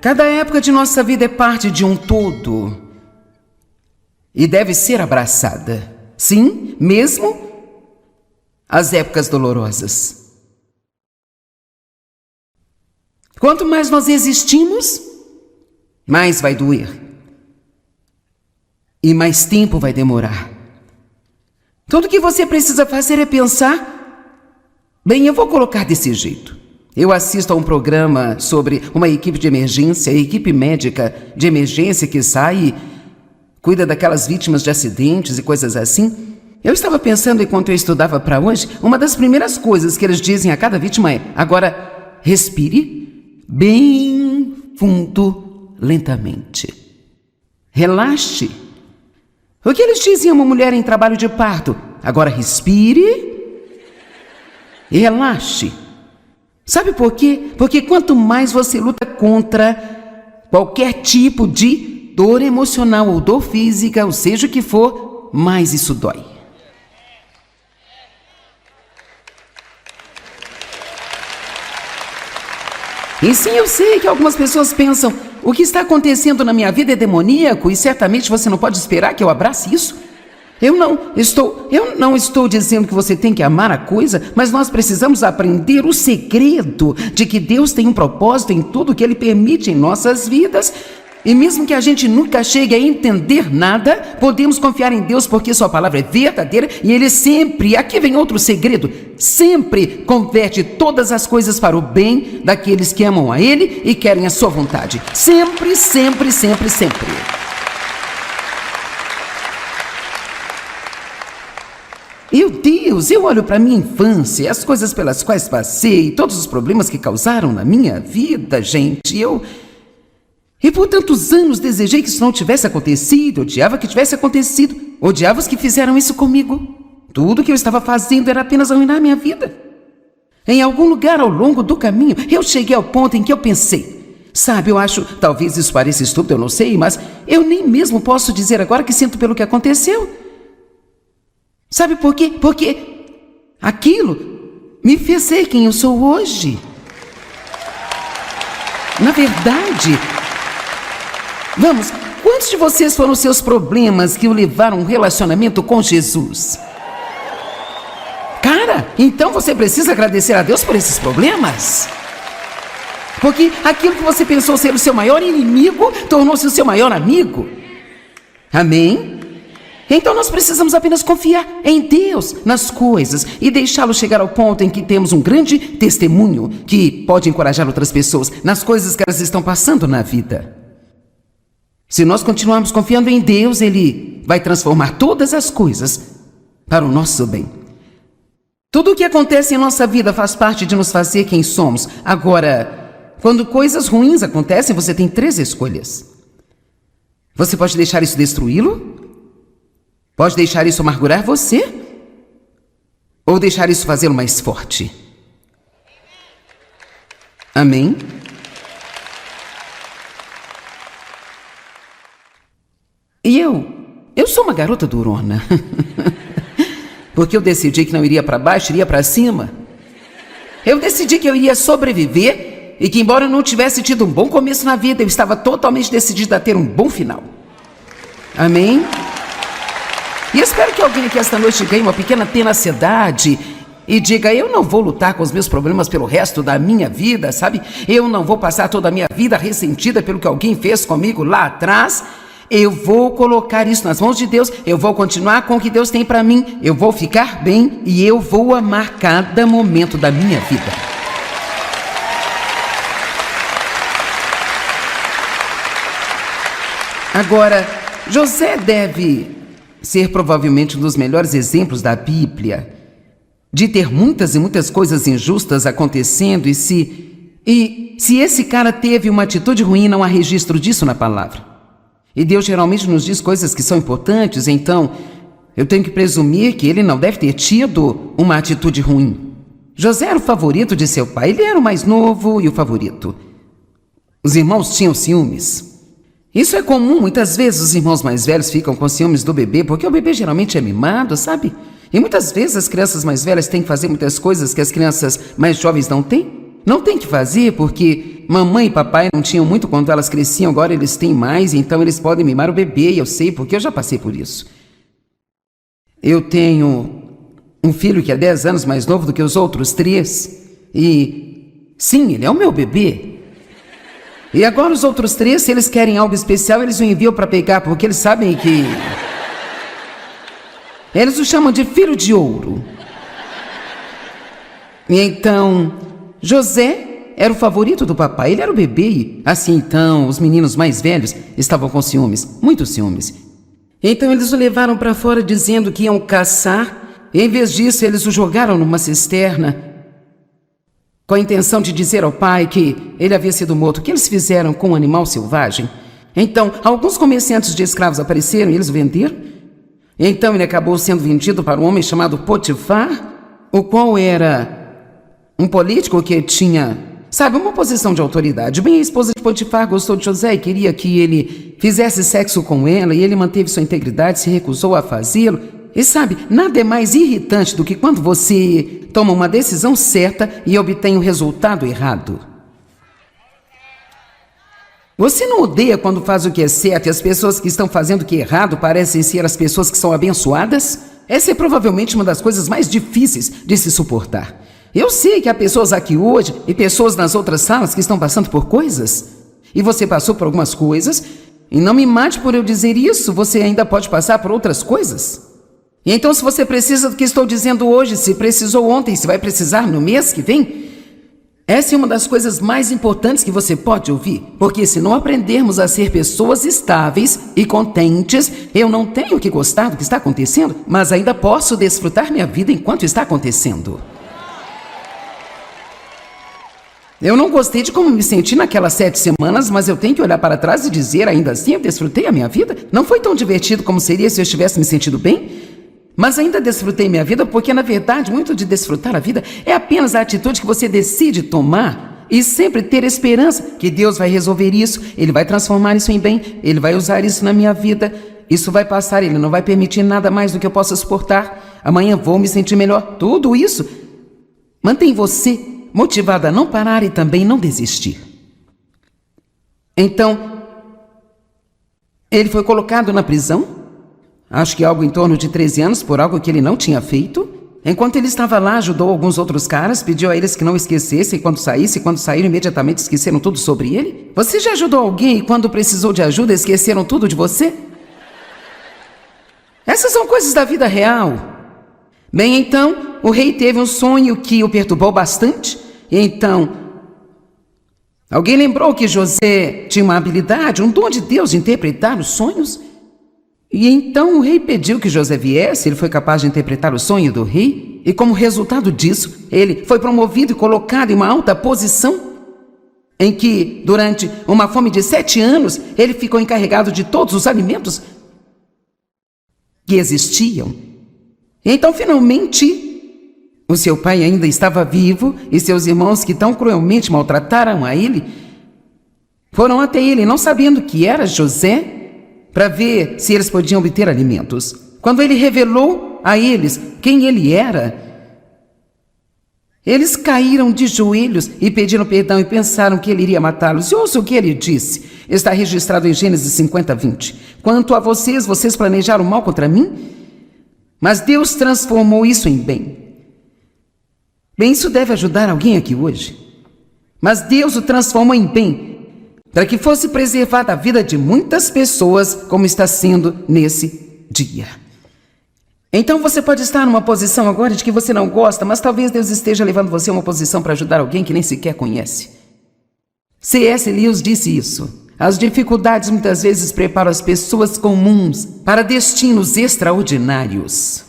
Cada época de nossa vida é parte de um todo e deve ser abraçada. Sim, mesmo as épocas dolorosas. Quanto mais nós existimos, mais vai doer. E mais tempo vai demorar. Tudo que você precisa fazer é pensar, bem, eu vou colocar desse jeito. Eu assisto a um programa sobre uma equipe de emergência, a equipe médica de emergência que sai e cuida daquelas vítimas de acidentes e coisas assim. Eu estava pensando, enquanto eu estudava para hoje, uma das primeiras coisas que eles dizem a cada vítima é: agora respire bem fundo, lentamente. Relaxe. O que eles dizem a uma mulher em trabalho de parto? Agora respire e relaxe. Sabe por quê? Porque quanto mais você luta contra qualquer tipo de dor emocional ou dor física, ou seja o que for, mais isso dói. E sim, eu sei que algumas pessoas pensam: o que está acontecendo na minha vida é demoníaco e certamente você não pode esperar que eu abrace isso. Eu não estou dizendo que você tem que amar a coisa, mas nós precisamos aprender o segredo de que Deus tem um propósito em tudo que Ele permite em nossas vidas. E mesmo que a gente nunca chegue a entender nada, podemos confiar em Deus porque Sua palavra é verdadeira e Ele sempre, aqui vem outro segredo, sempre converte todas as coisas para o bem daqueles que amam a Ele e querem a Sua vontade. Sempre, sempre, sempre, sempre. Meu Deus, eu olho para minha infância, as coisas pelas quais passei, todos os problemas que causaram na minha vida, gente, E por tantos anos desejei que isso não tivesse acontecido, odiava que tivesse acontecido, odiava os que fizeram isso comigo. Tudo que eu estava fazendo era apenas arruinar minha vida. Em algum lugar ao longo do caminho, eu cheguei ao ponto em que eu pensei, sabe, eu acho, talvez isso pareça estúpido, eu não sei, mas eu nem mesmo posso dizer agora que sinto pelo que aconteceu. Sabe por quê? Porque aquilo me fez ser quem eu sou hoje. Na verdade, vamos, quantos de vocês foram os seus problemas que o levaram a um relacionamento com Jesus? Cara, então você precisa agradecer a Deus por esses problemas. Porque aquilo que você pensou ser o seu maior inimigo tornou-se o seu maior amigo. Amém? Então nós precisamos apenas confiar em Deus, nas coisas, e deixá-lo chegar ao ponto em que temos um grande testemunho que pode encorajar outras pessoas nas coisas que elas estão passando na vida. Se nós continuarmos confiando em Deus, Ele vai transformar todas as coisas para o nosso bem. Tudo o que acontece em nossa vida faz parte de nos fazer quem somos. Agora, quando coisas ruins acontecem, você tem 3 escolhas. Você pode deixar isso destruí-lo? Pode deixar isso amargurar você? Ou deixar isso fazê-lo mais forte? Amém? E eu sou uma garota durona. Porque eu decidi que não iria para baixo, iria para cima. Eu decidi que eu iria sobreviver e que, embora eu não tivesse tido um bom começo na vida, eu estava totalmente decidida a ter um bom final. Amém? E espero que alguém aqui esta noite ganhe uma pequena tenacidade e diga: eu não vou lutar com os meus problemas pelo resto da minha vida, sabe? Eu não vou passar toda a minha vida ressentida pelo que alguém fez comigo lá atrás. Eu vou colocar isso nas mãos de Deus, eu vou continuar com o que Deus tem para mim, eu vou ficar bem e eu vou amar cada momento da minha vida. Agora, José deve ser provavelmente um dos melhores exemplos da Bíblia, de ter muitas e muitas coisas injustas acontecendo, e se esse cara teve uma atitude ruim, não há registro disso na palavra. E Deus geralmente nos diz coisas que são importantes, então eu tenho que presumir que ele não deve ter tido uma atitude ruim. José era o favorito de seu pai, ele era o mais novo e o favorito. Os irmãos tinham ciúmes. Isso é comum, muitas vezes os irmãos mais velhos ficam com ciúmes do bebê, porque o bebê geralmente é mimado, sabe? E muitas vezes as crianças mais velhas têm que fazer muitas coisas que as crianças mais jovens não têm. Não tem que fazer porque mamãe e papai não tinham muito quando elas cresciam, agora eles têm mais, então eles podem mimar o bebê, e eu sei porque eu já passei por isso. Eu tenho um filho que é 10 anos mais novo do que os outros 3, e sim, ele é o meu bebê. E agora os outros 3, se eles querem algo especial, eles o enviam para pegar, porque eles sabem que... Eles o chamam de filho de ouro. E então, José era o favorito do papai, ele era o bebê. E assim então, os meninos mais velhos estavam com ciúmes, muitos ciúmes. Então eles o levaram para fora dizendo que iam caçar. E em vez disso, eles o jogaram numa cisterna com a intenção de dizer ao pai que ele havia sido morto. O que eles fizeram com um animal selvagem? Então, alguns comerciantes de escravos apareceram e eles o venderam. Então ele acabou sendo vendido para um homem chamado Potifar, o qual era um político que tinha, sabe, uma posição de autoridade. Bem, a esposa de Potifar gostou de José e queria que ele fizesse sexo com ela, e ele manteve sua integridade, se recusou a fazê-lo. E sabe, nada é mais irritante do que quando você toma uma decisão certa e obtém um resultado errado. Você não odeia quando faz o que é certo e as pessoas que estão fazendo o que é errado parecem ser as pessoas que são abençoadas? Essa é provavelmente uma das coisas mais difíceis de se suportar. Eu sei que há pessoas aqui hoje e pessoas nas outras salas que estão passando por coisas. E você passou por algumas coisas, e não me mate por eu dizer isso, você ainda pode passar por outras coisas. E então, se você precisa do que estou dizendo hoje, se precisou ontem, se vai precisar no mês que vem, essa é uma das coisas mais importantes que você pode ouvir, porque se não aprendermos a ser pessoas estáveis e contentes, eu não tenho que gostar do que está acontecendo, mas ainda posso desfrutar minha vida enquanto está acontecendo. Eu não gostei de como me senti naquelas 7 semanas, mas eu tenho que olhar para trás e dizer, ainda assim, eu desfrutei a minha vida. Não foi tão divertido como seria se eu estivesse me sentindo bem, mas ainda desfrutei minha vida, porque na verdade, muito de desfrutar a vida é apenas a atitude que você decide tomar e sempre ter esperança que Deus vai resolver isso, Ele vai transformar isso em bem, Ele vai usar isso na minha vida, isso vai passar, Ele não vai permitir nada mais do que eu possa suportar, amanhã vou me sentir melhor. Tudo isso mantém você motivado a não parar e também não desistir. Então, ele foi colocado na prisão, acho que algo em torno de 13 anos, por algo que ele não tinha feito. Enquanto ele estava lá, ajudou alguns outros caras, pediu a eles que não esquecessem quando saísse, e quando saíram, imediatamente esqueceram tudo sobre ele. Você já ajudou alguém e quando precisou de ajuda, esqueceram tudo de você? Essas são coisas da vida real. Bem, então, o rei teve um sonho que o perturbou bastante. E então, alguém lembrou que José tinha uma habilidade, um dom de Deus de interpretar os sonhos. E então o rei pediu que José viesse, ele foi capaz de interpretar o sonho do rei, e como resultado disso, ele foi promovido e colocado em uma alta posição, em que, durante uma fome de 7 anos, ele ficou encarregado de todos os alimentos que existiam. Então, finalmente, o seu pai ainda estava vivo, e seus irmãos, que tão cruelmente maltrataram a ele, foram até ele, não sabendo que era José, para ver se eles podiam obter alimentos. Quando ele revelou a eles quem ele era, eles caíram de joelhos e pediram perdão e pensaram que ele iria matá-los. E ouça o que ele disse. Está registrado em Gênesis 50:20. Quanto a vocês, vocês planejaram mal contra mim, mas Deus transformou isso em bem. Bem, isso deve ajudar alguém aqui hoje. Mas Deus o transformou em bem, para que fosse preservada a vida de muitas pessoas, como está sendo nesse dia. Então você pode estar numa posição agora de que você não gosta, mas talvez Deus esteja levando você a uma posição para ajudar alguém que nem sequer conhece. C.S. Lewis disse isso. As dificuldades muitas vezes preparam as pessoas comuns para destinos extraordinários.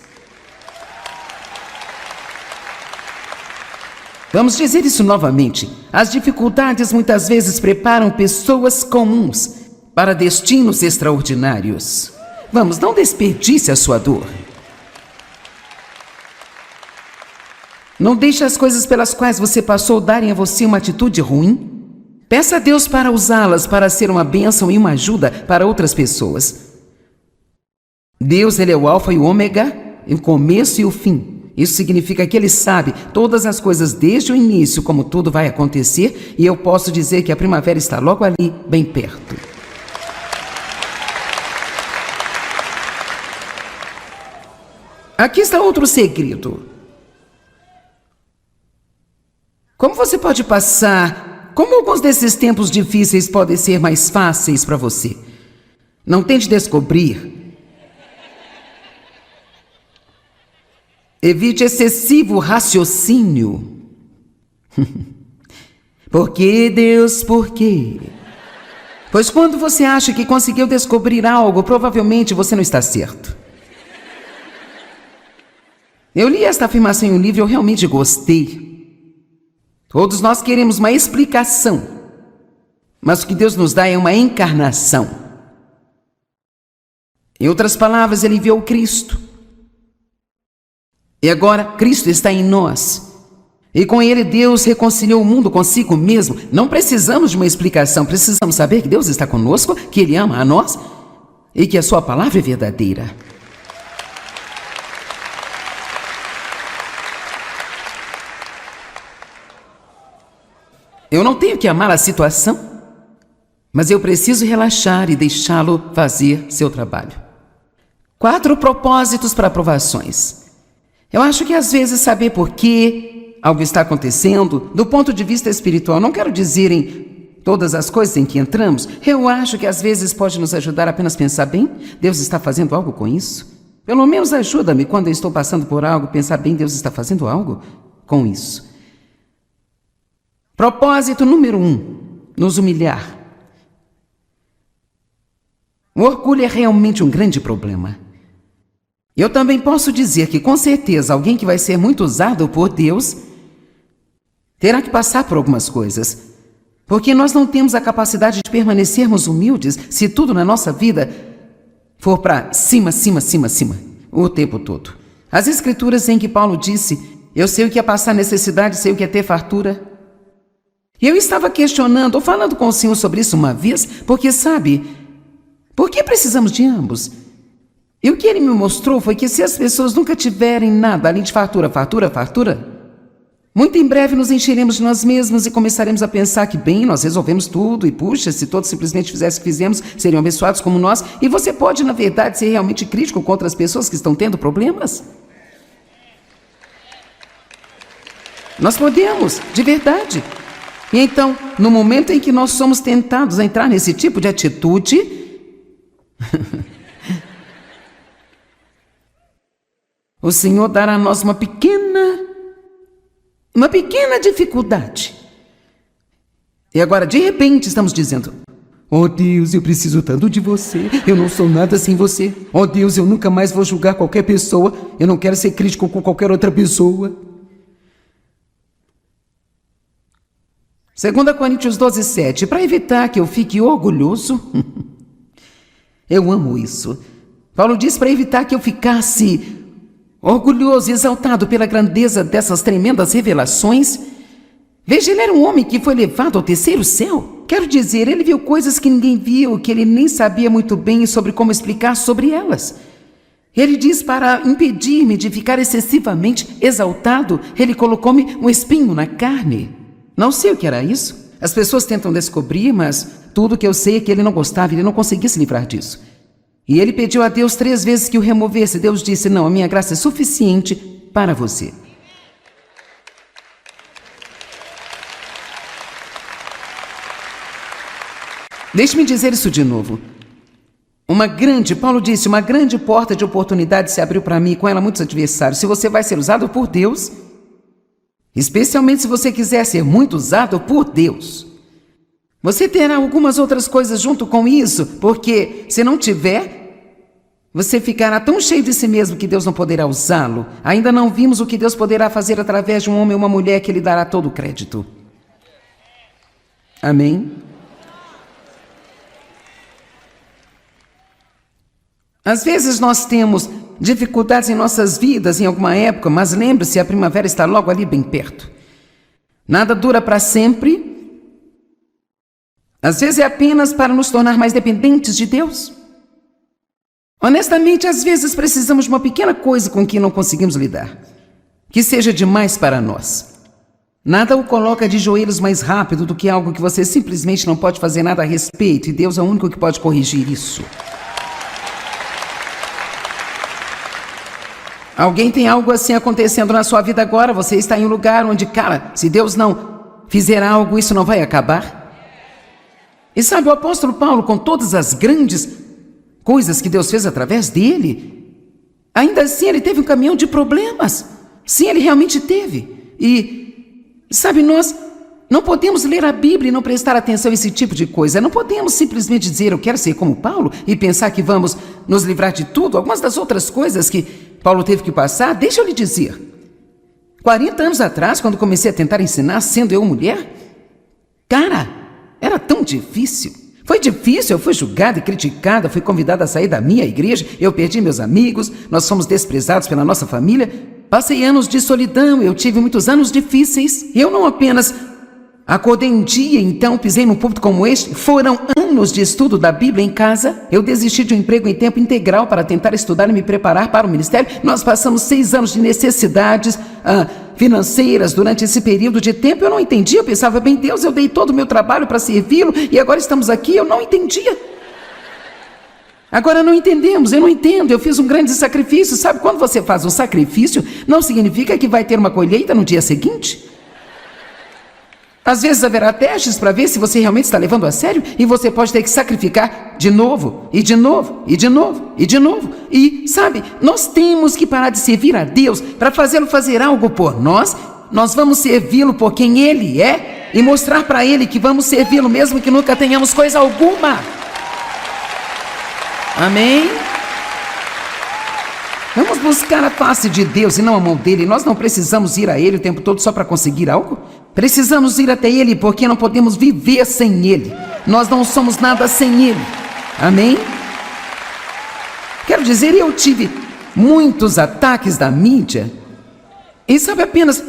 Vamos dizer isso novamente. As dificuldades muitas vezes preparam pessoas comuns para destinos extraordinários. Vamos, não desperdice a sua dor. Não deixe as coisas pelas quais você passou darem a você uma atitude ruim. Peça a Deus para usá-las para ser uma bênção e uma ajuda para outras pessoas. Deus, Ele é o alfa e o ômega, o começo e o fim. Isso significa que Ele sabe todas as coisas desde o início, como tudo vai acontecer, e eu posso dizer que a primavera está logo ali, bem perto. Aqui está outro segredo. Como você pode passar? Como alguns desses tempos difíceis podem ser mais fáceis para você? Não tente descobrir. Evite excessivo raciocínio. Por que, Deus, por quê? Pois quando você acha que conseguiu descobrir algo, provavelmente você não está certo. Eu li esta afirmação em um livro e eu realmente gostei. Todos nós queremos uma explicação, mas o que Deus nos dá é uma encarnação. Em outras palavras, Ele enviou Cristo. E agora, Cristo está em nós. E com Ele, Deus reconciliou o mundo consigo mesmo. Não precisamos de uma explicação, precisamos saber que Deus está conosco, que Ele ama a nós e que a Sua palavra é verdadeira. Eu não tenho que amar a situação, mas eu preciso relaxar e deixá-lo fazer seu trabalho. 4 propósitos para aprovações. Eu acho que às vezes saber por que algo está acontecendo, do ponto de vista espiritual, não quero dizer em todas as coisas em que entramos, eu acho que às vezes pode nos ajudar a apenas pensar bem, Deus está fazendo algo com isso. Pelo menos ajuda-me quando eu estou passando por algo, pensar bem, Deus está fazendo algo com isso. Propósito número 1, nos humilhar. O orgulho é realmente um grande problema. Eu também posso dizer que, com certeza, alguém que vai ser muito usado por Deus terá que passar por algumas coisas. Porque nós não temos a capacidade de permanecermos humildes se tudo na nossa vida for para cima, o tempo todo. As Escrituras em que Paulo disse, eu sei o que é passar necessidade, sei o que é ter fartura. E eu estava questionando, ou falando com o Senhor sobre isso uma vez, porque sabe, por que precisamos de ambos? E o que Ele me mostrou foi que se as pessoas nunca tiverem nada além de fartura, muito em breve nos encheremos de nós mesmos e começaremos a pensar que, bem, nós resolvemos tudo e, puxa, se todos simplesmente fizessem o que fizemos, seriam abençoados como nós. E você pode, na verdade, ser realmente crítico contra as pessoas que estão tendo problemas? Nós podemos, de verdade. E então, no momento em que nós somos tentados a entrar nesse tipo de atitude, o Senhor dará a nós uma pequena dificuldade. E agora, de repente, estamos dizendo, oh Deus, eu preciso tanto de você, eu não sou nada sem você. Oh Deus, eu nunca mais vou julgar qualquer pessoa, eu não quero ser crítico com qualquer outra pessoa. 2 Coríntios 12:7, para evitar que eu fique orgulhoso, eu amo isso. Paulo diz para evitar que eu ficasse orgulhoso e exaltado pela grandeza dessas tremendas revelações. Veja, ele era um homem que foi levado ao terceiro céu. Quero dizer, ele viu coisas que ninguém viu, que ele nem sabia muito bem sobre como explicar sobre elas. Ele diz, para impedir-me de ficar excessivamente exaltado, ele colocou-me um espinho na carne. Não sei o que era isso. As pessoas tentam descobrir, mas tudo que eu sei é que ele não gostava, ele não conseguia se livrar disso. E ele pediu a Deus 3 vezes que o removesse. Deus disse, não, a minha graça é suficiente para você. Deixe-me dizer isso de novo. Paulo disse, uma grande porta de oportunidade se abriu para mim, e com ela muitos adversários. Se você vai ser usado por Deus, especialmente se você quiser ser muito usado por Deus, você terá algumas outras coisas junto com isso, porque se não tiver, você ficará tão cheio de si mesmo que Deus não poderá usá-lo. Ainda não vimos o que Deus poderá fazer através de um homem ou uma mulher que lhe dará todo o crédito. Amém? Às vezes nós temos dificuldades em nossas vidas em alguma época, mas lembre-se, a primavera está logo ali bem perto. Nada dura para sempre. Às vezes é apenas para nos tornar mais dependentes de Deus. Honestamente, às vezes precisamos de uma pequena coisa com que não conseguimos lidar. que seja demais para nós. Nada o coloca de joelhos mais rápido do que algo que você simplesmente não pode fazer nada a respeito, e Deus é o único que pode corrigir isso. Alguém tem algo assim acontecendo na sua vida agora, você está em um lugar onde, cara, se Deus não fizer algo, isso não vai acabar? E sabe, o apóstolo Paulo, com todas as grandes coisas que Deus fez através dele, ainda assim ele teve um caminhão de problemas. Sim, ele realmente teve. E, sabe, nós não podemos ler a Bíblia e não prestar atenção a esse tipo de coisa. Não podemos simplesmente dizer, eu quero ser como Paulo, e pensar que vamos nos livrar de tudo. Algumas das outras coisas que Paulo teve que passar, deixa eu lhe dizer. 40 anos atrás, quando comecei a tentar ensinar, sendo eu mulher, cara, era tão difícil. Foi difícil, eu fui julgada e criticada, fui convidada a sair da minha igreja, eu perdi meus amigos, nós fomos desprezados pela nossa família. Passei anos de solidão, eu tive muitos anos difíceis. Eu não apenas acordei um dia, então pisei num púlpito como este. Foram anos de estudo da Bíblia em casa. Eu desisti de um emprego em tempo integral para tentar estudar e me preparar para o ministério. Nós passamos 6 anos de necessidades financeiras durante esse período de tempo. Eu não entendia, eu pensava, bem, Deus, eu dei todo o meu trabalho para servi-lo e agora estamos aqui. Eu não entendia. Agora não entendemos, eu não entendo, eu fiz um grande sacrifício. Sabe, quando você faz um sacrifício, não significa que vai ter uma colheita no dia seguinte. Às vezes haverá testes para ver se você realmente está levando a sério, e você pode ter que sacrificar de novo, e de novo, e de novo, e de novo. E, sabe, nós temos que parar de servir a Deus para fazê-lo fazer algo por nós. Nós vamos servi-lo por quem Ele é e mostrar para Ele que vamos servi-lo mesmo que nunca tenhamos coisa alguma. Amém? Vamos buscar a face de Deus e não a mão dele. Nós não precisamos ir a Ele o tempo todo só para conseguir algo. Precisamos ir até Ele porque não podemos viver sem Ele. Nós não somos nada sem Ele. Amém? Quero dizer, eu tive muitos ataques da mídia. E sabe, apenas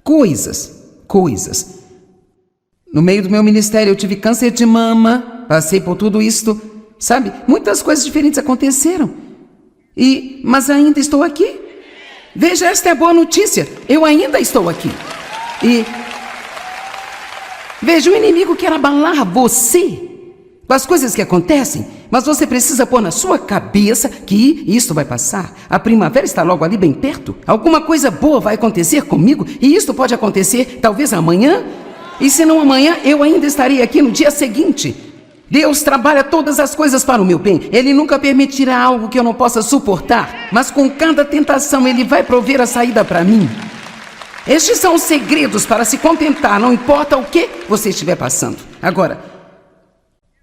coisas. No meio do meu ministério eu tive câncer de mama, passei por tudo isto. Sabe, muitas coisas diferentes aconteceram. Mas ainda estou aqui. Veja, esta é a boa notícia. Eu ainda estou aqui. E veja, o inimigo quer abalar você com as coisas que acontecem, mas você precisa pôr na sua cabeça que isto vai passar. A primavera está logo ali bem perto. Alguma coisa boa vai acontecer comigo, e isto pode acontecer talvez amanhã. E se não amanhã, eu ainda estarei aqui no dia seguinte. Deus trabalha todas as coisas para o meu bem. Ele nunca permitirá algo que eu não possa suportar, mas com cada tentação Ele vai prover a saída para mim. Estes são os segredos para se contentar, não importa o que você estiver passando. Agora,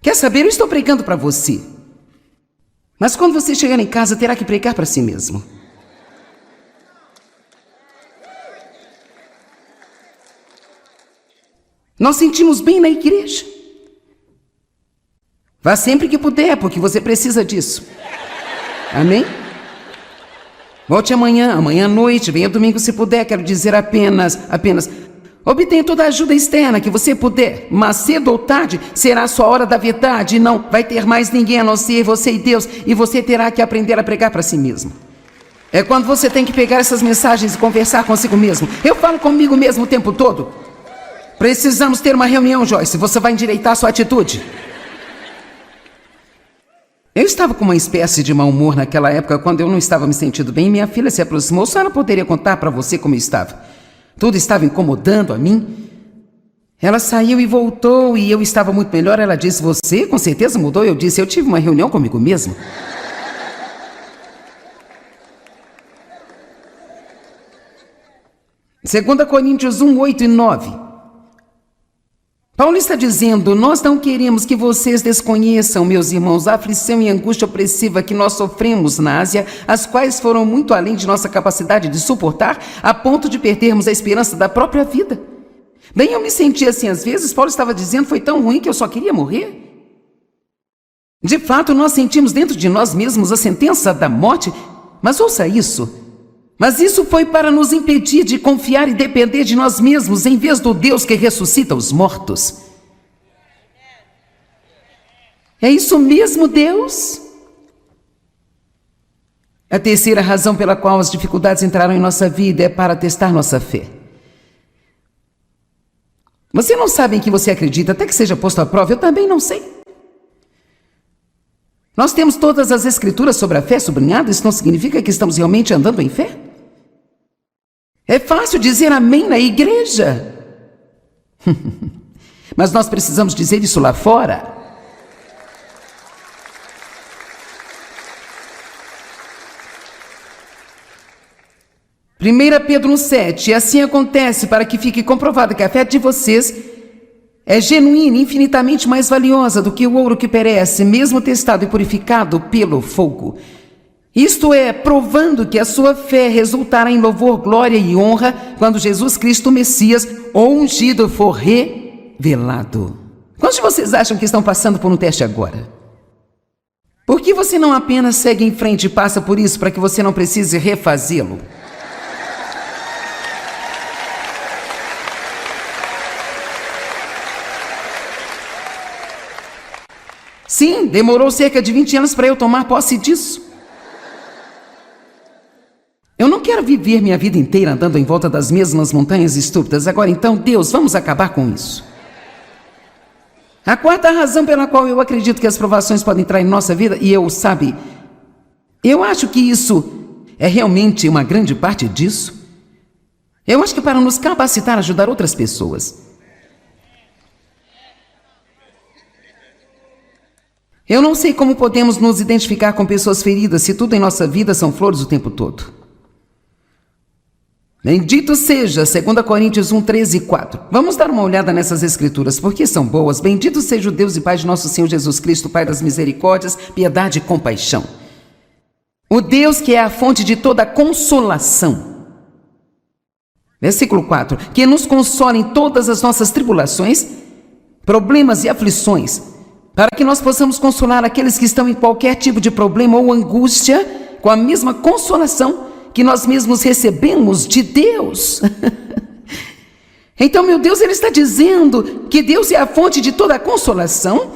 quer saber? Eu estou pregando para você, mas quando você chegar em casa, terá que pregar para si mesmo. Nós sentimos bem na igreja. Vá sempre que puder, porque você precisa disso. Amém? Volte amanhã à noite, venha domingo se puder. Quero dizer apenas obtenha toda a ajuda externa que você puder, mas cedo ou tarde será a sua hora da verdade, e não vai ter mais ninguém a não ser você e Deus, e você terá que aprender a pregar para si mesmo. É quando você tem que pegar essas mensagens e conversar consigo mesmo. Eu falo comigo mesmo o tempo todo. Precisamos ter uma reunião, Joyce, você vai endireitar a sua atitude. Eu estava com uma espécie de mau humor naquela época, quando eu não estava me sentindo bem. Minha filha se aproximou. A senhora poderia contar para você como eu estava? Tudo estava incomodando a mim. Ela saiu e voltou, e eu estava muito melhor. Ela disse, você com certeza mudou? Eu disse, eu tive uma reunião comigo mesmo. Segunda Coríntios 1, 8 e 9. Paulo está dizendo, nós não queremos que vocês desconheçam, meus irmãos, a aflição e angústia opressiva que nós sofremos na Ásia, as quais foram muito além de nossa capacidade de suportar, a ponto de perdermos a esperança da própria vida. Bem, eu me senti assim às vezes. Paulo estava dizendo, foi tão ruim que eu só queria morrer. De fato, nós sentimos dentro de nós mesmos a sentença da morte, mas ouça isso. Mas isso foi para nos impedir de confiar e depender de nós mesmos, em vez do Deus que ressuscita os mortos. É isso mesmo, Deus? A terceira razão pela qual as dificuldades entraram em nossa vida é para testar nossa fé. Você não sabe em que você acredita, até que seja posto à prova. Eu também não sei. Nós temos todas as escrituras sobre a fé sublinhadas. Isso não significa que estamos realmente andando em fé. É fácil dizer amém na igreja. Mas nós precisamos dizer isso lá fora. Primeira Pedro 1,7. E assim acontece para que fique comprovado que a fé de vocês é genuína e infinitamente mais valiosa do que o ouro que perece, mesmo testado e purificado pelo fogo. Isto é, provando que a sua fé resultará em louvor, glória e honra quando Jesus Cristo, o Messias, o ungido, for revelado. Quantos de vocês acham que estão passando por um teste agora? Por que você não apenas segue em frente e passa por isso para que você não precise refazê-lo? Sim, demorou cerca de 20 anos para eu tomar posse disso. Eu não quero viver minha vida inteira andando em volta das mesmas montanhas estúpidas. Agora então, Deus, vamos acabar com isso. A quarta razão pela qual eu acredito que as provações podem entrar em nossa vida, e eu acho que isso é realmente uma grande parte disso. Eu acho que para nos capacitar a ajudar outras pessoas. Eu não sei como podemos nos identificar com pessoas feridas se tudo em nossa vida são flores o tempo todo. Bendito seja, 2 Coríntios 1, 13 e 4. Vamos dar uma olhada nessas escrituras, porque são boas. Bendito seja o Deus e Pai de nosso Senhor Jesus Cristo, Pai das misericórdias, piedade e compaixão. O Deus que é a fonte de toda consolação. Versículo 4. Que nos consola em todas as nossas tribulações, problemas e aflições, para que nós possamos consolar aqueles que estão em qualquer tipo de problema ou angústia, com a mesma consolação que nós mesmos recebemos de Deus. Então, meu Deus, Ele está dizendo que Deus é a fonte de toda a consolação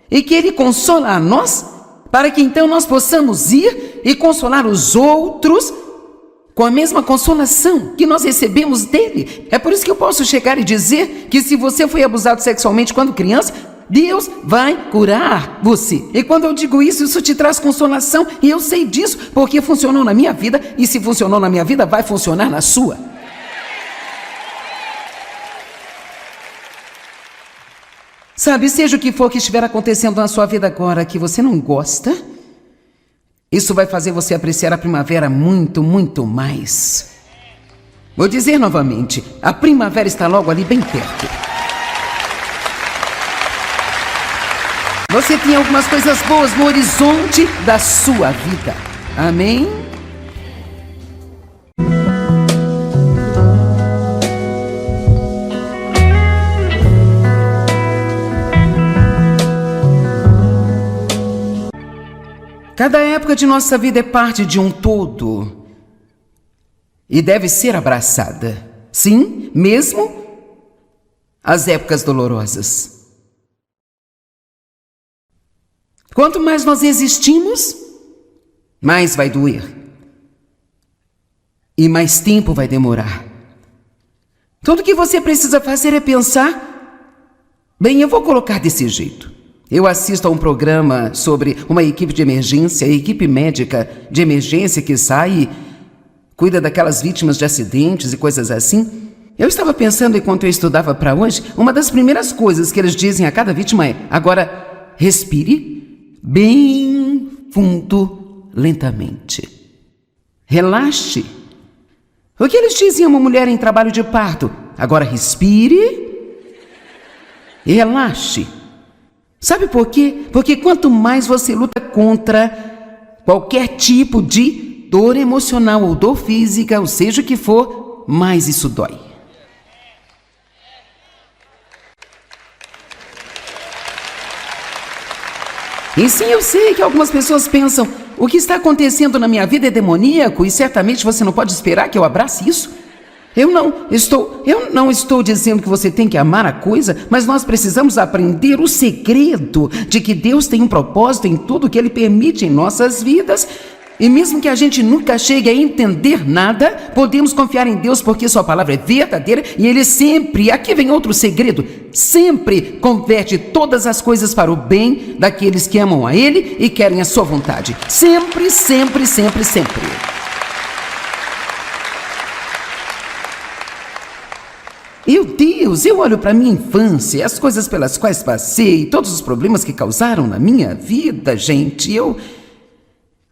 e que Ele consola a nós, para que então nós possamos ir e consolar os outros com a mesma consolação que nós recebemos dEle. É por isso que eu posso chegar e dizer que se você foi abusado sexualmente quando criança, Deus vai curar você. E quando eu digo isso, isso te traz consolação. E eu sei disso porque funcionou na minha vida. E se funcionou na minha vida, vai funcionar na sua. Sabe, seja o que for que estiver acontecendo na sua vida agora que você não gosta, isso vai fazer você apreciar a primavera muito, muito mais. Vou dizer novamente, a primavera está logo ali bem perto. Você tem algumas coisas boas no horizonte da sua vida. Amém? Cada época de nossa vida é parte de um todo e deve ser abraçada. Sim, mesmo as épocas dolorosas. Quanto mais nós resistimos, mais vai doer. E mais tempo vai demorar. Tudo que você precisa fazer é pensar, bem, eu vou colocar desse jeito. Eu assisto a um programa sobre uma equipe de emergência, a equipe médica de emergência que sai e cuida daquelas vítimas de acidentes e coisas assim. Eu estava pensando enquanto eu estudava para hoje, uma das primeiras coisas que eles dizem a cada vítima é: agora respire bem fundo, lentamente. Relaxe. O que eles dizem a uma mulher em trabalho de parto? Agora respire e relaxe. Sabe por quê? Porque quanto mais você luta contra qualquer tipo de dor emocional ou dor física, ou seja o que for, mais isso dói. E sim, eu sei que algumas pessoas pensam, o que está acontecendo na minha vida é demoníaco e certamente você não pode esperar que eu abrace isso. Eu não estou dizendo que você tem que amar a coisa, mas nós precisamos aprender o segredo de que Deus tem um propósito em tudo que Ele permite em nossas vidas. E mesmo que a gente nunca chegue a entender nada, podemos confiar em Deus porque sua palavra é verdadeira e Ele sempre, aqui vem outro segredo, sempre converte todas as coisas para o bem daqueles que amam a Ele e querem a sua vontade. Sempre, sempre, sempre, sempre. Meu Deus, eu olho para minha infância, as coisas pelas quais passei, todos os problemas que causaram na minha vida, gente,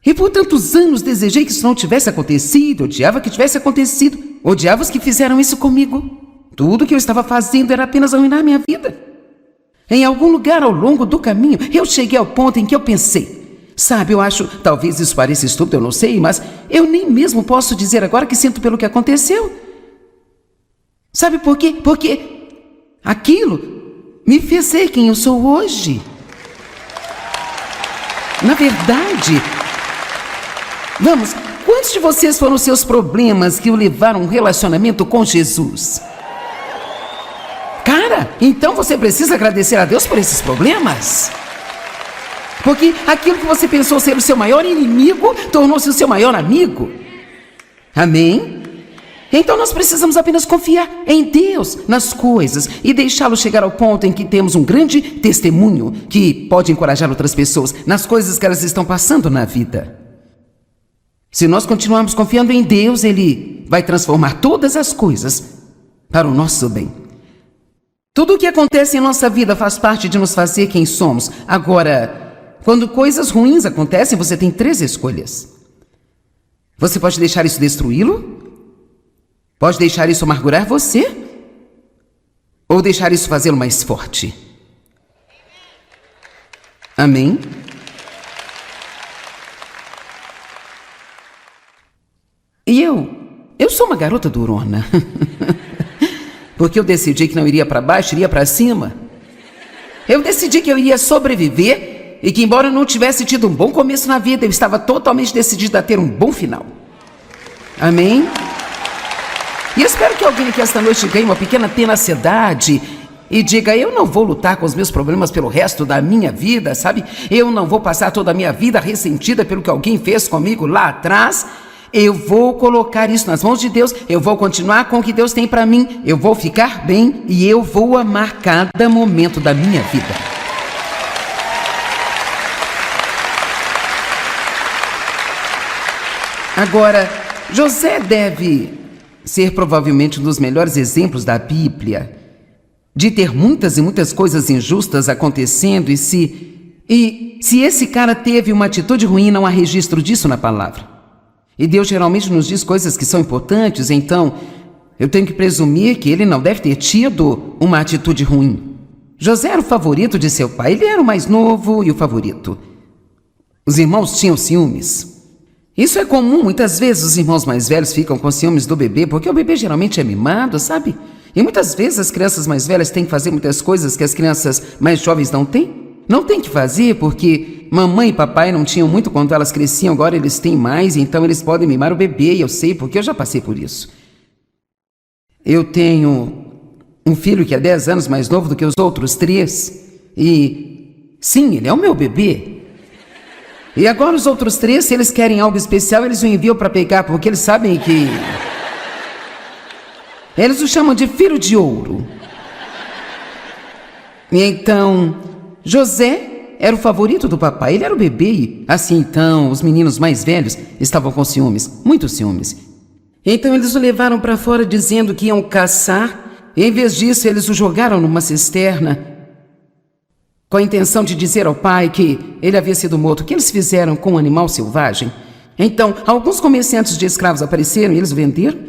E por tantos anos desejei que isso não tivesse acontecido, odiava que tivesse acontecido, odiava os que fizeram isso comigo. Tudo que eu estava fazendo era apenas arruinar minha vida. Em algum lugar ao longo do caminho, eu cheguei ao ponto em que eu pensei, sabe, eu acho, talvez isso pareça estúpido, eu não sei, mas eu nem mesmo posso dizer agora que sinto pelo que aconteceu. Sabe por quê? Porque aquilo me fez ser quem eu sou hoje. Na verdade, vamos, quantos de vocês foram os seus problemas que o levaram a um relacionamento com Jesus? Cara, então você precisa agradecer a Deus por esses problemas. Porque aquilo que você pensou ser o seu maior inimigo tornou-se o seu maior amigo. Amém? Então nós precisamos apenas confiar em Deus, nas coisas, e deixá-lo chegar ao ponto em que temos um grande testemunho que pode encorajar outras pessoas nas coisas que elas estão passando na vida. Se nós continuarmos confiando em Deus, Ele vai transformar todas as coisas para o nosso bem. Tudo o que acontece em nossa vida faz parte de nos fazer quem somos. Agora, quando coisas ruins acontecem, você tem 3 escolhas. Você pode deixar isso destruí-lo? Pode deixar isso amargurar você? Ou deixar isso fazê-lo mais forte? Amém? E eu sou uma garota durona. Porque eu decidi que não iria para baixo, iria para cima. Eu decidi que eu iria sobreviver e que, embora eu não tivesse tido um bom começo na vida, eu estava totalmente decidida a ter um bom final. Amém? E eu espero que alguém aqui esta noite ganhe uma pequena tenacidade e diga, eu não vou lutar com os meus problemas pelo resto da minha vida, sabe? Eu não vou passar toda a minha vida ressentida pelo que alguém fez comigo lá atrás. Eu vou colocar isso nas mãos de Deus, eu vou continuar com o que Deus tem para mim, eu vou ficar bem e eu vou amar cada momento da minha vida. Agora, José deve ser provavelmente um dos melhores exemplos da Bíblia, de ter muitas e muitas coisas injustas acontecendo e se esse cara teve uma atitude ruim, não há registro disso na palavra. E Deus geralmente nos diz coisas que são importantes, então eu tenho que presumir que ele não deve ter tido uma atitude ruim. José era o favorito de seu pai, ele era o mais novo e o favorito. Os irmãos tinham ciúmes. Isso é comum, muitas vezes os irmãos mais velhos ficam com ciúmes do bebê, porque o bebê geralmente é mimado, sabe? E muitas vezes as crianças mais velhas têm que fazer muitas coisas que as crianças mais jovens não têm. Não tem que fazer porque mamãe e papai não tinham muito quando elas cresciam, agora eles têm mais, então eles podem mimar o bebê, e eu sei porque eu já passei por isso. Eu tenho um filho que é 10 anos mais novo do que os outros 3, e sim, ele é o meu bebê. E agora os outros 3, se eles querem algo especial, eles o enviam para pegar, porque eles sabem que... Eles o chamam de filho de ouro. E então, José era o favorito do papai, ele era o bebê. Assim então, os meninos mais velhos estavam com ciúmes, muitos ciúmes. Então eles o levaram para fora dizendo que iam caçar, e em vez disso eles o jogaram numa cisterna, com a intenção de dizer ao pai que ele havia sido morto. O que eles fizeram com um animal selvagem? Então, alguns comerciantes de escravos apareceram e eles o venderam.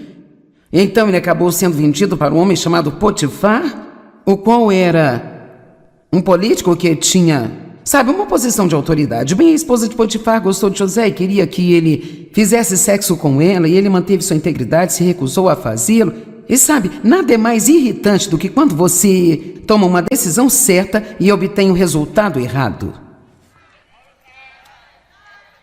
Então ele acabou sendo vendido para um homem chamado Potifar, o qual era um político que tinha, sabe, uma posição de autoridade. Bem, a esposa de Potifar gostou de José e queria que ele fizesse sexo com ela, e ele manteve sua integridade, se recusou a fazê-lo. E sabe, nada é mais irritante do que quando você toma uma decisão certa e obtém o resultado errado.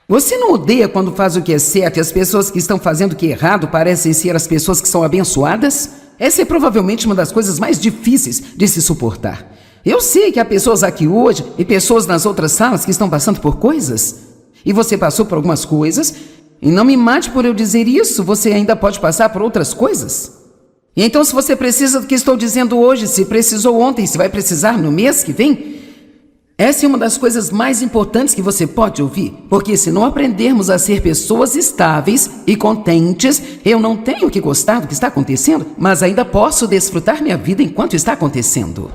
Você não odeia quando faz o que é certo e as pessoas que estão fazendo o que é errado parecem ser as pessoas que são abençoadas? Essa é provavelmente uma das coisas mais difíceis de se suportar. Eu sei que há pessoas aqui hoje e pessoas nas outras salas que estão passando por coisas. E você passou por algumas coisas, e não me mate por eu dizer isso, você ainda pode passar por outras coisas. E então, se você precisa do que estou dizendo hoje, se precisou ontem, se vai precisar no mês que vem, essa é uma das coisas mais importantes que você pode ouvir, porque se não aprendermos a ser pessoas estáveis e contentes, eu não tenho que gostar do que está acontecendo, mas ainda posso desfrutar minha vida enquanto está acontecendo.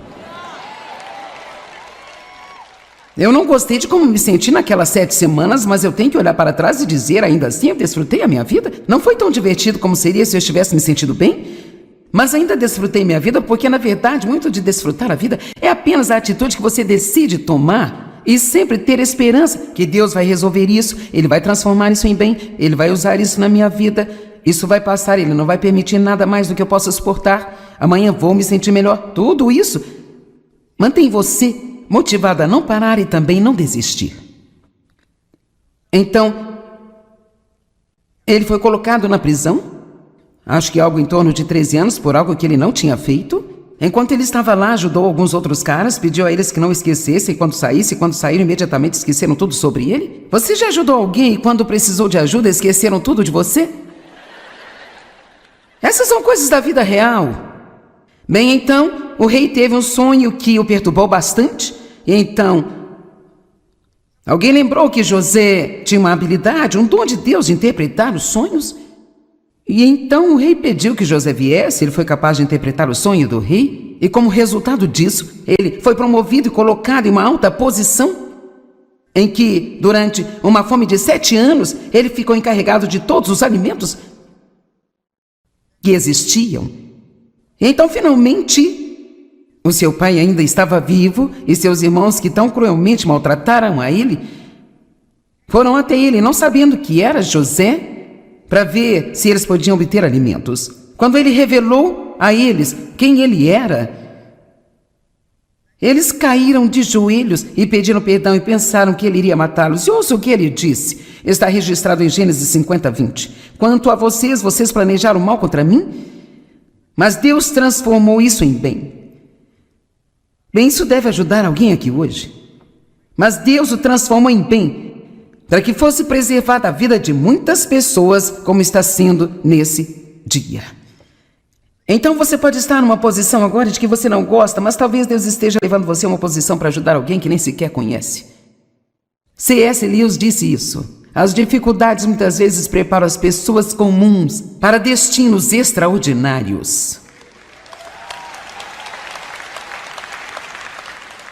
Eu não gostei de como me senti naquelas 7 semanas, mas eu tenho que olhar para trás e dizer, ainda assim, eu desfrutei a minha vida. Não foi tão divertido como seria se eu estivesse me sentindo bem, mas ainda desfrutei minha vida, porque na verdade, muito de desfrutar a vida é apenas a atitude que você decide tomar e sempre ter esperança que Deus vai resolver isso, Ele vai transformar isso em bem, Ele vai usar isso na minha vida, isso vai passar, Ele não vai permitir nada mais do que eu possa suportar, amanhã vou me sentir melhor, tudo isso mantém você motivado a não parar e também não desistir. Então, ele foi colocado na prisão, acho que algo em torno de 13 anos, por algo que ele não tinha feito. Enquanto ele estava lá, ajudou alguns outros caras, pediu a eles que não esquecessem quando saísse, e quando saíram, imediatamente esqueceram tudo sobre ele. Você já ajudou alguém e quando precisou de ajuda, esqueceram tudo de você? Essas são coisas da vida real. Bem, então, o rei teve um sonho que o perturbou bastante, e então, alguém lembrou que José tinha uma habilidade, um dom de Deus de interpretar os sonhos? E então o rei pediu que José viesse, ele foi capaz de interpretar o sonho do rei, e como resultado disso, ele foi promovido e colocado em uma alta posição, em que, durante uma fome de 7 anos, ele ficou encarregado de todos os alimentos que existiam. Então, finalmente, o seu pai ainda estava vivo, e seus irmãos que tão cruelmente maltrataram a ele, foram até ele, não sabendo que era José, para ver se eles podiam obter alimentos. Quando ele revelou a eles quem ele era, eles caíram de joelhos e pediram perdão e pensaram que ele iria matá-los. E ouça o que ele disse. Está registrado em Gênesis 50:20. Quanto a vocês, vocês planejaram mal contra mim, mas Deus transformou isso em bem. Bem, isso deve ajudar alguém aqui hoje. Mas Deus o transformou em bem, para que fosse preservada a vida de muitas pessoas, como está sendo nesse dia. Então você pode estar numa posição agora de que você não gosta, mas talvez Deus esteja levando você a uma posição para ajudar alguém que nem sequer conhece. C.S. Lewis disse isso. As dificuldades muitas vezes preparam as pessoas comuns para destinos extraordinários.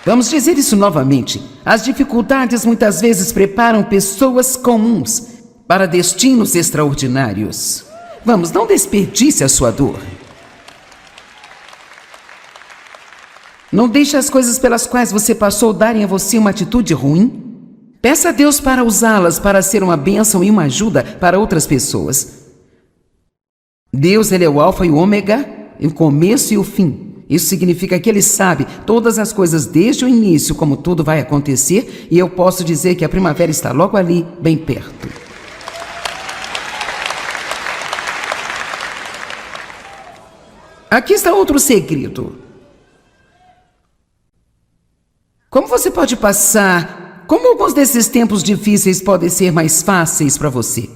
Vamos dizer isso novamente. As dificuldades muitas vezes preparam pessoas comuns para destinos extraordinários. Vamos, não desperdice a sua dor. Não deixe as coisas pelas quais você passou darem a você uma atitude ruim. Peça a Deus para usá-las para ser uma bênção e uma ajuda para outras pessoas. Deus, Ele é o alfa e o ômega, o começo e o fim. Isso significa que Ele sabe todas as coisas desde o início, como tudo vai acontecer, e eu posso dizer que a primavera está logo ali, bem perto. Aqui está outro segredo. Como você pode passar, como alguns desses tempos difíceis podem ser mais fáceis para você?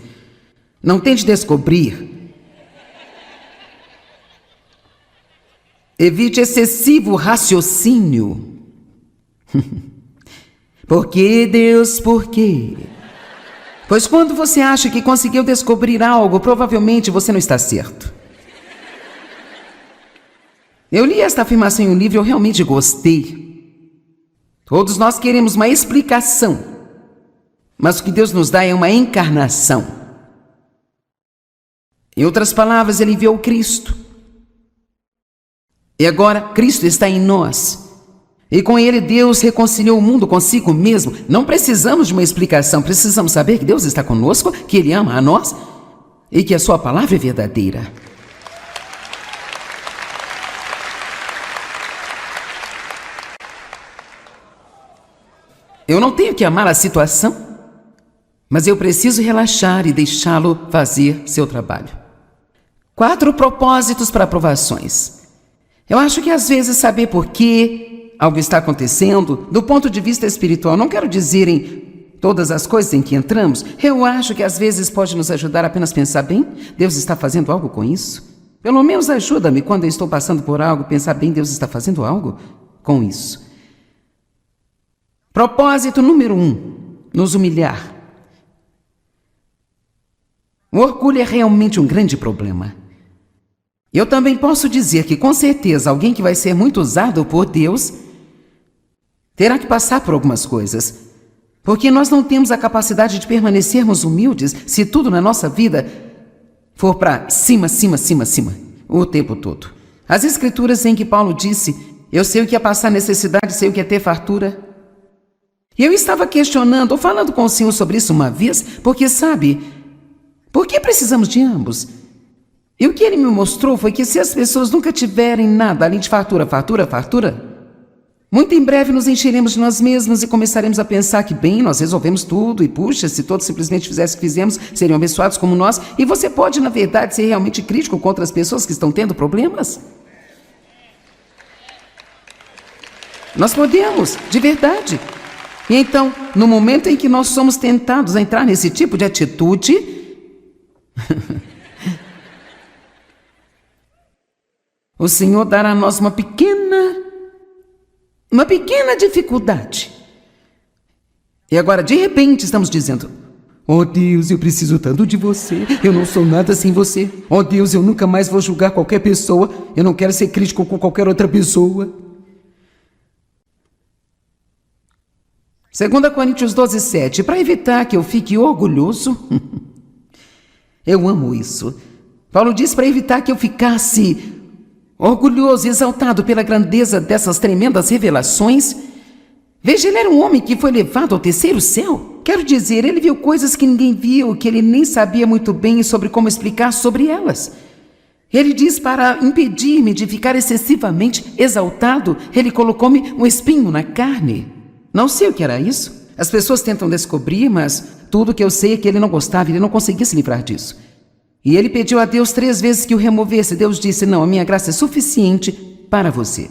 Não tente descobrir. Evite excessivo raciocínio. Por que, Deus, por quê? Pois quando você acha que conseguiu descobrir algo, provavelmente você não está certo. Eu li esta afirmação em um livro e eu realmente gostei. Todos nós queremos uma explicação, mas o que Deus nos dá é uma encarnação. Em outras palavras, Ele enviou Cristo. E agora, Cristo está em nós. E com Ele, Deus reconciliou o mundo consigo mesmo. Não precisamos de uma explicação. Precisamos saber que Deus está conosco, que Ele ama a nós e que a Sua palavra é verdadeira. Eu não tenho que amar a situação, mas eu preciso relaxar e deixá-lo fazer seu trabalho. 4 propósitos para aprovações. Eu acho que às vezes saber por que algo está acontecendo, do ponto de vista espiritual, não quero dizer em todas as coisas em que entramos, eu acho que às vezes pode nos ajudar a apenas pensar bem, Deus está fazendo algo com isso. Pelo menos ajuda-me quando eu estou passando por algo, pensar bem, Deus está fazendo algo com isso. Propósito número 1, nos humilhar. O orgulho é realmente um grande problema. Eu também posso dizer que, com certeza, alguém que vai ser muito usado por Deus terá que passar por algumas coisas. Porque nós não temos a capacidade de permanecermos humildes se tudo na nossa vida for para cima, o tempo todo. As escrituras em que Paulo disse, eu sei o que é passar necessidade, sei o que é ter fartura. E eu estava questionando, ou falando com o Senhor sobre isso uma vez, porque sabe, por que precisamos de ambos? E o que ele me mostrou foi que se as pessoas nunca tiverem nada além de fartura, muito em breve nos encheremos de nós mesmos e começaremos a pensar que, bem, nós resolvemos tudo e, puxa, se todos simplesmente fizessem o que fizemos, seriam abençoados como nós. E você pode, na verdade, ser realmente crítico contra as pessoas que estão tendo problemas? Nós podemos, de verdade. E então, no momento em que nós somos tentados a entrar nesse tipo de atitude, o Senhor dará a nós uma pequena dificuldade. E agora, de repente, estamos dizendo, oh Deus, eu preciso tanto de você, eu não sou nada sem você. Oh Deus, eu nunca mais vou julgar qualquer pessoa, eu não quero ser crítico com qualquer outra pessoa. 2 Coríntios 12:7, para evitar que eu fique orgulhoso, eu amo isso. Paulo diz para evitar que eu ficasse orgulhoso, exaltado pela grandeza dessas tremendas revelações. Veja, ele era um homem que foi levado ao terceiro céu. Quero dizer, ele viu coisas que ninguém viu, que ele nem sabia muito bem sobre como explicar sobre elas. Ele diz, para impedir-me de ficar excessivamente exaltado, ele colocou-me um espinho na carne. Não sei o que era isso. As pessoas tentam descobrir, mas tudo que eu sei é que ele não gostava, ele não conseguia se livrar disso. E ele pediu a Deus 3 vezes que o removesse. Deus disse, não, a minha graça é suficiente para você.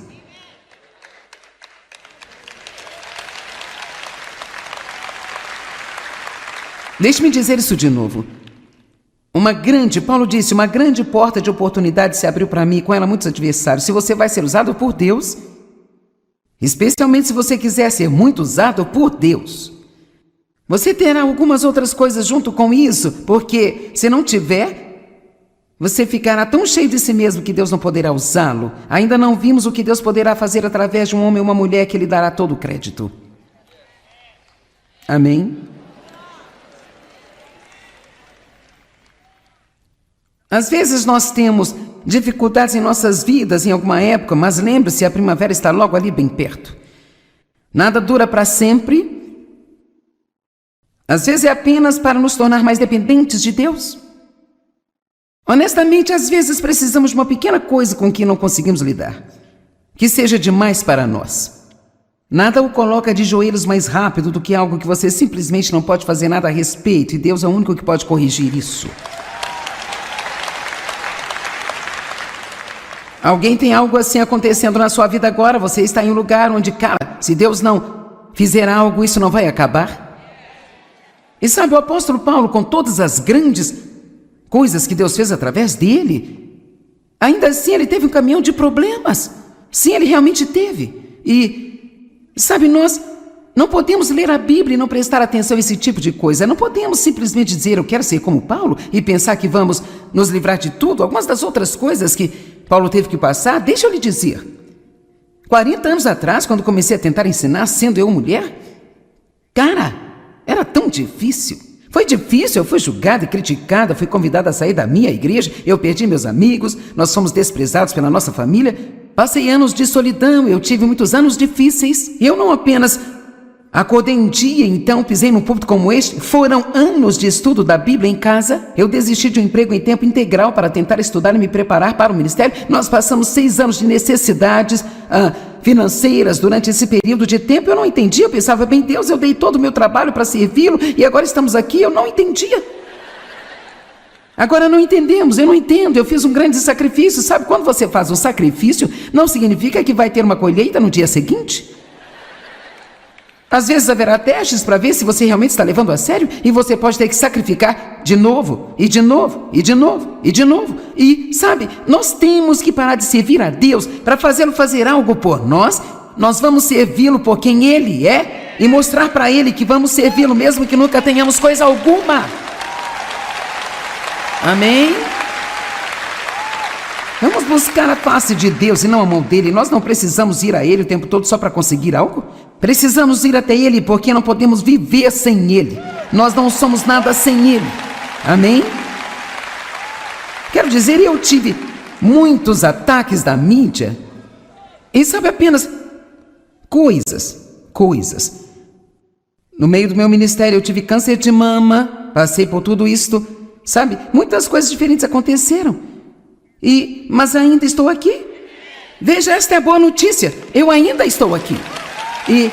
Deixe-me dizer isso de novo. Paulo disse, uma grande porta de oportunidade se abriu para mim, e com ela muitos adversários. Se você vai ser usado por Deus, especialmente se você quiser ser muito usado por Deus, você terá algumas outras coisas junto com isso, porque se não tiver, você ficará tão cheio de si mesmo que Deus não poderá usá-lo. Ainda não vimos o que Deus poderá fazer através de um homem ou uma mulher que lhe dará todo o crédito. Amém? Às vezes nós temos dificuldades em nossas vidas em alguma época, mas lembre-se, a primavera está logo ali bem perto. Nada dura para sempre. Às vezes é apenas para nos tornar mais dependentes de Deus. Honestamente, às vezes precisamos de uma pequena coisa com que não conseguimos lidar, que seja demais para nós. Nada o coloca de joelhos mais rápido do que algo que você simplesmente não pode fazer nada a respeito, e Deus é o único que pode corrigir isso. Alguém tem algo assim acontecendo na sua vida agora? Você está em um lugar onde, cara, se Deus não fizer algo, isso não vai acabar? E sabe, o apóstolo Paulo, com todas as grandes coisas que Deus fez através dele, ainda assim ele teve um caminhão de problemas. Sim, ele realmente teve. E, sabe, nós não podemos ler a Bíblia e não prestar atenção a esse tipo de coisa. Não podemos simplesmente dizer, eu quero ser como Paulo, e pensar que vamos nos livrar de tudo. Algumas das outras coisas que Paulo teve que passar, deixa eu lhe dizer. 40 anos atrás, quando comecei a tentar ensinar, sendo eu mulher, cara, era tão difícil. Foi difícil, eu fui julgada e criticada, fui convidada a sair da minha igreja, eu perdi meus amigos, nós fomos desprezados pela nossa família. Passei anos de solidão, eu tive muitos anos difíceis. Eu não apenas acordei um dia, então pisei num púlpito como este. Foram anos de estudo da Bíblia em casa. Eu desisti de um emprego em tempo integral para tentar estudar e me preparar para o ministério. Nós passamos 6 anos de necessidades financeiras durante esse período de tempo. Eu não entendia, eu pensava, bem, Deus, eu dei todo o meu trabalho para servi-lo e agora estamos aqui. Eu não entendia. Agora não entendemos, eu não entendo, eu fiz um grande sacrifício. Sabe, quando você faz um sacrifício, não significa que vai ter uma colheita no dia seguinte. Às vezes haverá testes para ver se você realmente está levando a sério e você pode ter que sacrificar de novo, e de novo, e de novo, e de novo. E, sabe, nós temos que parar de servir a Deus para fazê-lo fazer algo por nós. Nós vamos servi-lo por quem Ele é e mostrar para Ele que vamos servi-lo mesmo que nunca tenhamos coisa alguma. Amém? Vamos buscar a face de Deus e não a mão dele. Nós não precisamos ir a Ele o tempo todo só para conseguir algo. Precisamos ir até Ele porque não podemos viver sem Ele. Nós não somos nada sem Ele. Amém? Quero dizer, eu tive muitos ataques da mídia e sabe apenas coisas. No meio do meu ministério eu tive câncer de mama, passei por tudo isto, sabe? Muitas coisas diferentes aconteceram. Mas ainda estou aqui. Veja, esta é a boa notícia. Eu ainda estou aqui. E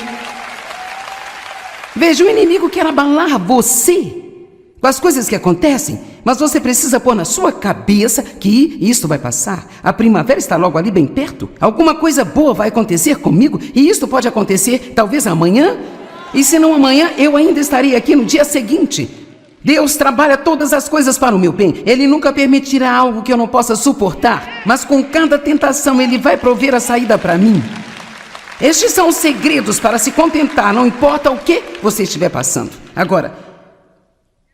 veja, o inimigo quer abalar você com as coisas que acontecem, mas você precisa pôr na sua cabeça que isto vai passar. A primavera está logo ali bem perto. Alguma coisa boa vai acontecer comigo e isto pode acontecer talvez amanhã. E se não amanhã, eu ainda estarei aqui no dia seguinte. Deus trabalha todas as coisas para o meu bem. Ele nunca permitirá algo que eu não possa suportar, mas com cada tentação Ele vai prover a saída para mim. Estes são os segredos para se contentar, não importa o que você estiver passando. Agora,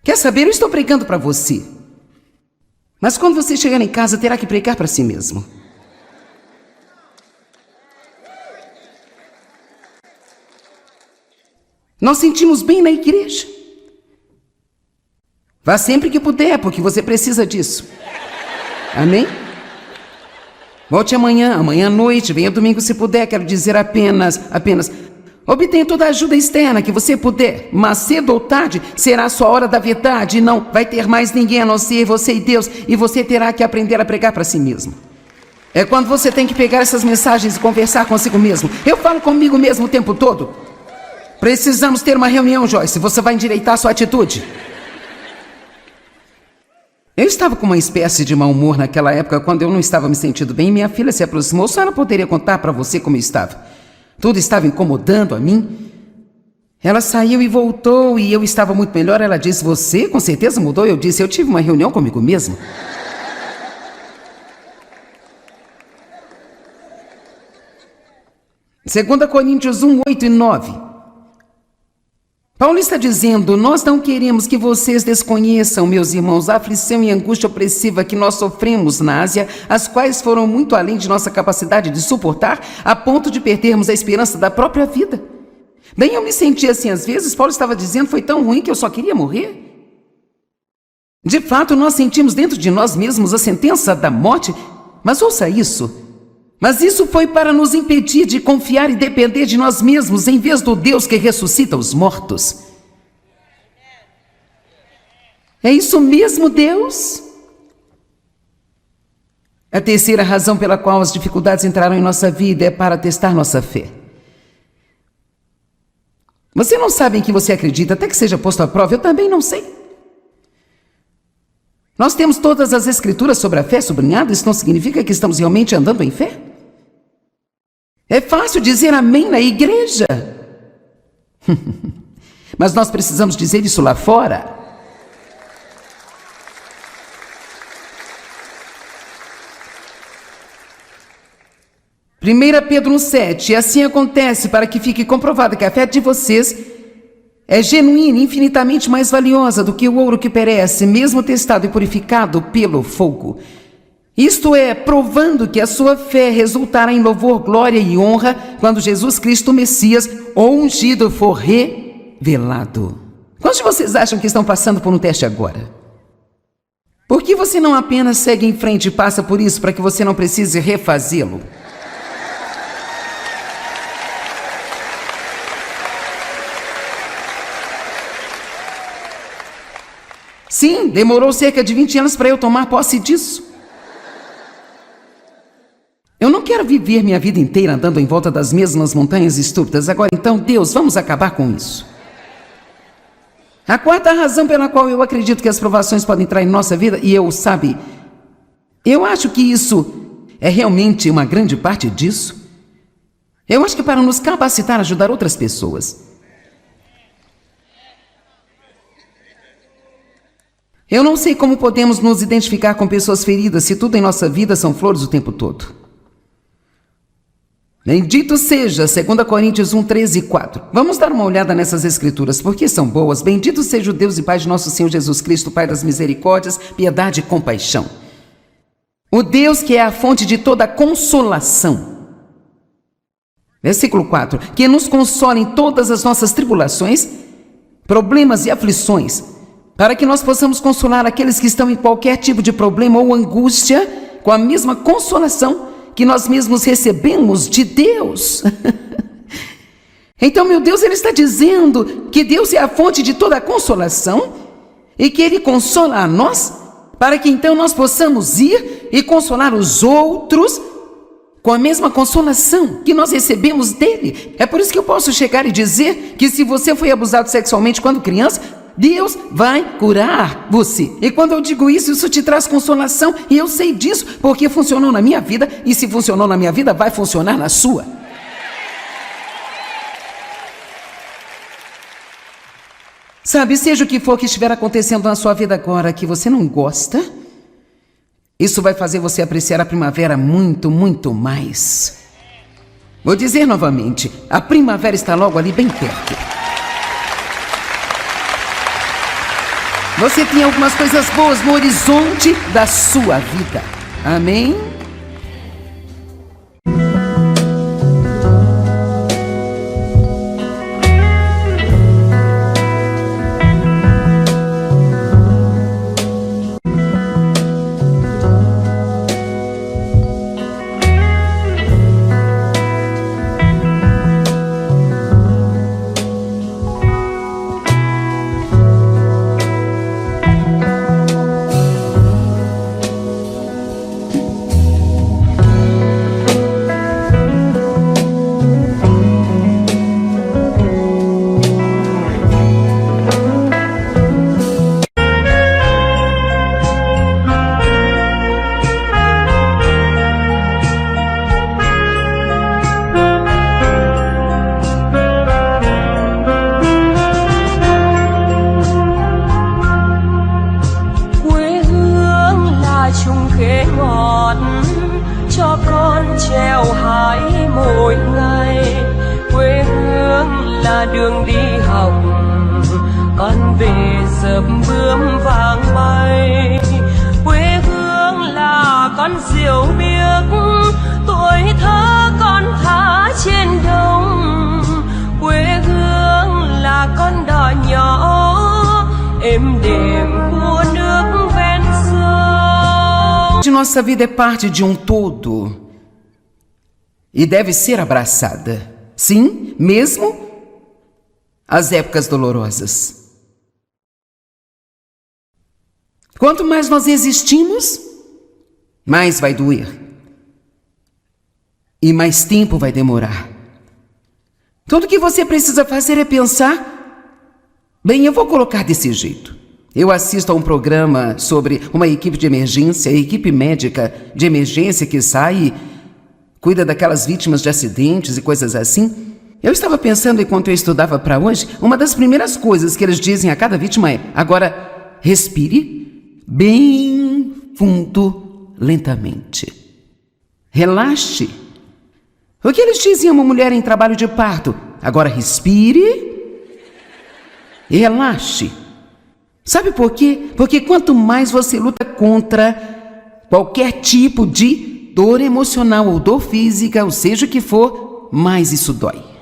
quer saber? Eu estou pregando para você. Mas quando você chegar em casa, terá que pregar para si mesmo. Nós sentimos bem na igreja. Vá sempre que puder, porque você precisa disso. Amém? Volte amanhã à noite, venha domingo se puder. Quero dizer apenas, obtenha toda a ajuda externa que você puder. Mas cedo ou tarde será a sua hora da verdade e não vai ter mais ninguém a não ser você e Deus. E você terá que aprender a pregar para si mesmo. É quando você tem que pegar essas mensagens e conversar consigo mesmo. Eu falo comigo mesmo o tempo todo. Precisamos ter uma reunião, Joyce. Você vai endireitar sua atitude. Eu estava com uma espécie de mau humor naquela época, quando eu não estava me sentindo bem. Minha filha se aproximou. A senhora poderia contar para você como eu estava? Tudo estava incomodando a mim. Ela saiu e voltou e eu estava muito melhor. Ela disse, você com certeza mudou? Eu disse, eu tive uma reunião comigo mesmo. Segunda Coríntios 1, 8 e 9. Paulo está dizendo, nós não queremos que vocês desconheçam, meus irmãos, a aflição e angústia opressiva que nós sofremos na Ásia, as quais foram muito além de nossa capacidade de suportar, a ponto de perdermos a esperança da própria vida. Bem, eu me senti assim às vezes. Paulo estava dizendo, foi tão ruim que eu só queria morrer. De fato, nós sentimos dentro de nós mesmos a sentença da morte, mas ouça isso. Mas isso foi para nos impedir de confiar e depender de nós mesmos, em vez do Deus que ressuscita os mortos. É isso mesmo, Deus? A terceira razão pela qual as dificuldades entraram em nossa vida é para testar nossa fé. Você não sabe em que você acredita, até que seja posto à prova. Eu também não sei. Nós temos todas as escrituras sobre a fé sublinhadas. Isso não significa que estamos realmente andando em fé? É fácil dizer amém na igreja. Mas nós precisamos dizer isso lá fora. Primeira Pedro 1,7. E assim acontece para que fique comprovado que a fé de vocês é genuína e infinitamente mais valiosa do que o ouro que perece, mesmo testado e purificado pelo fogo. Isto é, provando que a sua fé resultará em louvor, glória e honra quando Jesus Cristo, o Messias, o ungido, for revelado. Quantos de vocês acham que estão passando por um teste agora? Por que você não apenas segue em frente e passa por isso para que você não precise refazê-lo? Sim, demorou cerca de 20 anos para eu tomar posse disso. Eu não quero viver minha vida inteira andando em volta das mesmas montanhas estúpidas. Agora, então, Deus, vamos acabar com isso. A quarta razão pela qual eu acredito que as provações podem entrar em nossa vida, e eu acho que isso é realmente uma grande parte disso. Eu acho que para nos capacitar a ajudar outras pessoas. Eu não sei como podemos nos identificar com pessoas feridas se tudo em nossa vida são flores o tempo todo. Bendito seja, 2 Coríntios 1, 13 e 4. Vamos dar uma olhada nessas escrituras, porque são boas. Bendito seja o Deus e Pai de nosso Senhor Jesus Cristo, Pai das misericórdias, piedade e compaixão. O Deus que é a fonte de toda consolação. Versículo 4. Que nos consola em todas as nossas tribulações, problemas e aflições, para que nós possamos consolar aqueles que estão em qualquer tipo de problema ou angústia, com a mesma consolação que nós mesmos recebemos de Deus. Então, meu Deus, Ele está dizendo que Deus é a fonte de toda a consolação e que Ele consola a nós, para que então nós possamos ir e consolar os outros com a mesma consolação que nós recebemos dEle. É por isso que eu posso chegar e dizer que se você foi abusado sexualmente quando criança, Deus vai curar você. E quando eu digo isso, isso te traz consolação. E eu sei disso porque funcionou na minha vida. E se funcionou na minha vida, vai funcionar na sua. Sabe, seja o que for que estiver acontecendo na sua vida agora que você não gosta, isso vai fazer você apreciar a primavera muito, muito mais. Vou dizer novamente, a primavera está logo ali bem perto. Você tem algumas coisas boas no horizonte da sua vida. Amém? Đường đi học con về sớm bướm vàng bay, quê hương là con diều biếc, tuổi thơ con thả trên đồng, quê hương là con đò nhỏ êm đềm của nước ven sông. Nossa vida é parte de um todo e deve ser abraçada, sim, mesmo as épocas dolorosas. Quanto mais nós existimos, mais vai doer. E mais tempo vai demorar. Tudo que você precisa fazer é pensar, bem, eu vou colocar desse jeito. Eu assisto a um programa sobre uma equipe de emergência, a equipe médica de emergência que sai e cuida daquelas vítimas de acidentes e coisas assim. Eu estava pensando, enquanto eu estudava para hoje, uma das primeiras coisas que eles dizem a cada vítima é: agora respire bem fundo, lentamente. Relaxe. O que eles dizem a uma mulher em trabalho de parto? Agora respire e relaxe. Sabe por quê? Porque quanto mais você luta contra qualquer tipo de dor emocional ou dor física, ou seja o que for, mais isso dói.